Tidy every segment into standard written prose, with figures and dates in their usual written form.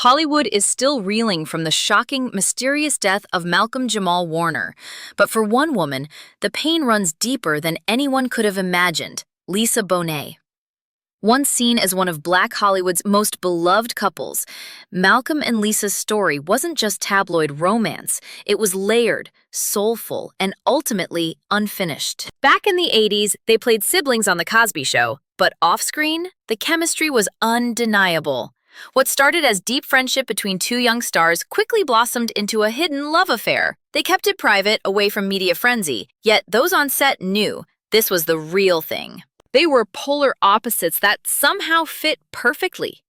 Hollywood is still reeling from the shocking, mysterious death of Malcolm-Jamal Warner. But for one woman, the pain runs deeper than anyone could have imagined: Lisa Bonet. Once seen as one of Black Hollywood's most beloved couples, Malcolm and Lisa's story wasn't just tabloid romance. It was layered, soulful, and ultimately unfinished. Back in the 80s, they played siblings on The Cosby Show, but off-screen, the chemistry was undeniable. What started as deep friendship between two young stars quickly blossomed into a hidden love affair. They kept it private, away from media frenzy, yet those on set knew this was the real thing. They were polar opposites that somehow fit perfectly.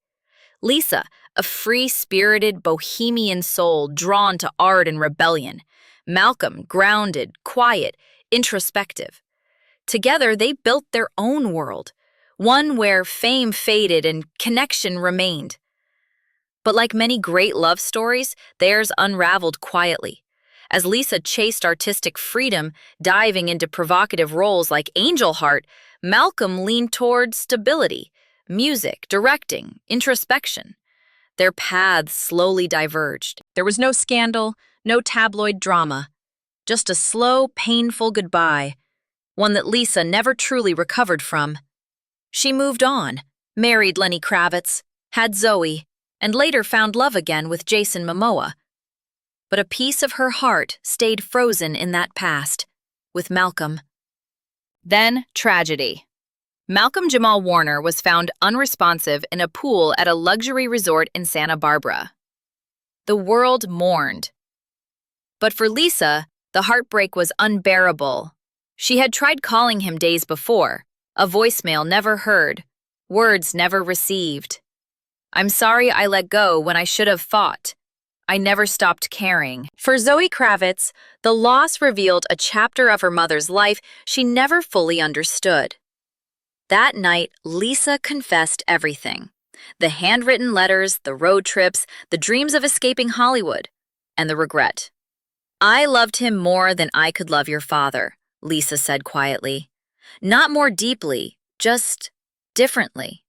Lisa, a free-spirited, bohemian soul drawn to art and rebellion. Malcolm, grounded, quiet, introspective. Together, they built their own world, one where fame faded and connection remained. But like many great love stories, theirs unraveled quietly. As Lisa chased artistic freedom, diving into provocative roles like Angel Heart, Malcolm leaned toward stability, music, directing, introspection. Their paths slowly diverged. There was no scandal, no tabloid drama, just a slow, painful goodbye, one that Lisa never truly recovered from. She moved on, married Lenny Kravitz, had Zoe, and later found love again with Jason Momoa. But a piece of her heart stayed frozen in that past, with Malcolm. Then, tragedy. Malcolm-Jamal Warner was found unresponsive in a pool at a luxury resort in Santa Barbara. The world mourned. But for Lisa, the heartbreak was unbearable. She had tried calling him days before, a voicemail never heard, words never received. "I'm sorry I let go when I should have fought. I never stopped caring." For Zoe Kravitz, the loss revealed a chapter of her mother's life she never fully understood. That night, Lisa confessed everything. The handwritten letters, the road trips, the dreams of escaping Hollywood, and the regret. "I loved him more than I could love your father," Lisa said quietly. Not more deeply, just differently.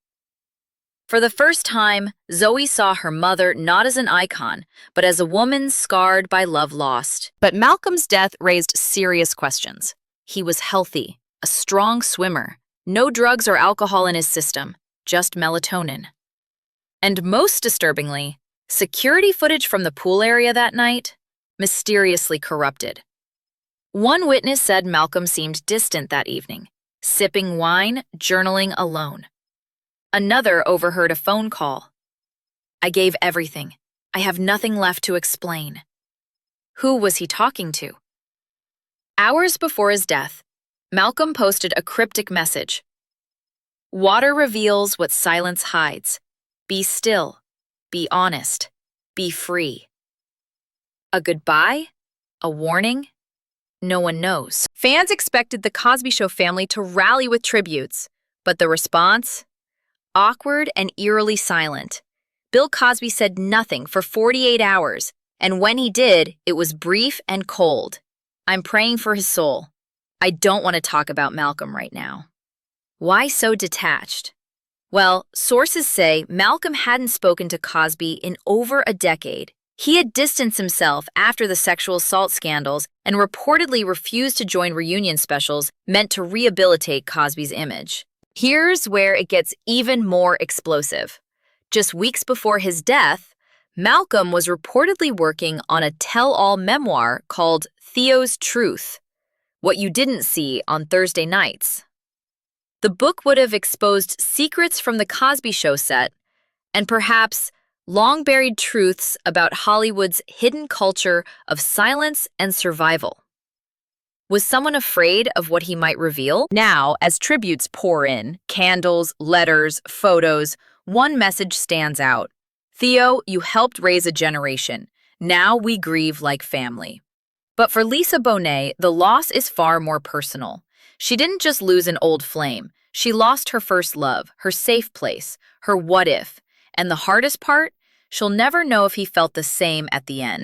For the first time, Zoe saw her mother not as an icon, but as a woman scarred by love lost. But Malcolm's death raised serious questions. He was healthy, a strong swimmer, no drugs or alcohol in his system, just melatonin. And most disturbingly, security footage from the pool area that night, mysteriously corrupted. One witness said Malcolm seemed distant that evening, sipping wine, journaling alone. Another overheard a phone call. "I gave everything. I have nothing left to explain." Who was he talking to? Hours before his death, Malcolm posted a cryptic message. "Water reveals what silence hides. Be still. Be honest. Be free." A goodbye? A warning? No one knows. Fans expected the Cosby Show family to rally with tributes, but the response? Awkward and eerily silent. Bill Cosby said nothing for 48 hours, and when he did, it was brief and cold. "I'm praying for his soul. I don't want to talk about Malcolm right now." Why so detached? Well, sources say Malcolm hadn't spoken to Cosby in over a decade. He had distanced himself after the sexual assault scandals and reportedly refused to join reunion specials meant to rehabilitate Cosby's image. Here's where it gets even more explosive. Just weeks before his death, Malcolm was reportedly working on a tell-all memoir called Theo's Truth, What You Didn't See on Thursday Nights. The book would have exposed secrets from the Cosby Show set and perhaps long-buried truths about Hollywood's hidden culture of silence and survival. Was someone afraid of what he might reveal? Now, as tributes pour in, candles, letters, photos, one message stands out. "Theo, you helped raise a generation. Now we grieve like family." But for Lisa Bonet, the loss is far more personal. She didn't just lose an old flame. She lost her first love, her safe place, her what if. And the hardest part? She'll never know if he felt the same at the end.